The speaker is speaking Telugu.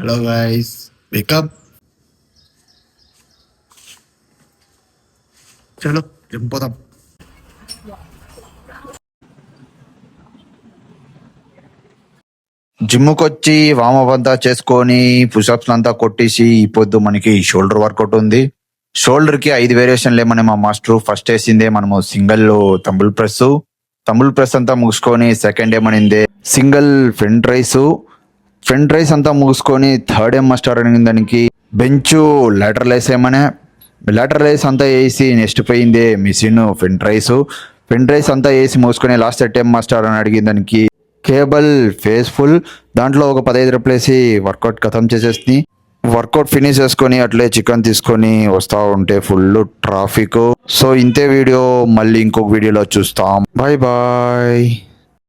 Hello guys, wake up. చలో పోదాం. జిమ్కి వచ్చి వామప్ అంతా చేసుకొని పుషప్స్ అంతా కొట్టేసి ఈ పొద్దు మనకి షోల్డర్ వర్కౌట్ ఉంది. షోల్డర్ కి 5 వేరియేషన్లు ఏమన్నా మా మాస్టర్ ఫస్ట్ వేసిందే మనము సింగిల్ తంబుల్ ప్రెస్ అంతా ముగుసుకొని సెకండ్ ఏమనిందే సింగిల్ ఫ్రంట్ రైస్ అంతా ముగుసుకొని థర్డ్ ఏం మాస్టర్ అనింది దానికి బెంచ్ లాటరల్ రైస్ అంతా వేసి నెక్స్ట్ పోయిందే మిషన్ ఫ్రంట్ రైస్ అంతా వేసి మూసుకొని లాస్ట్ సెట్ ఏం మాస్టర్ అని అడిగింది దానికి కేబుల్ ఫేస్ఫుల్ దాంట్లో ఒక 15 రెప్లేసి వర్కౌట్ ఖతం చేసేసి వర్కౌట్ ఫినిష్ చేసుకొని అట్లే చికెన్ తీసుకొని వస్తూ ఉంటే ఫుల్ ట్రాఫిక్. సో ఇంతే వీడియో, మళ్ళీ ఇంకొక వీడియోలో చూస్తాం. Bye bye.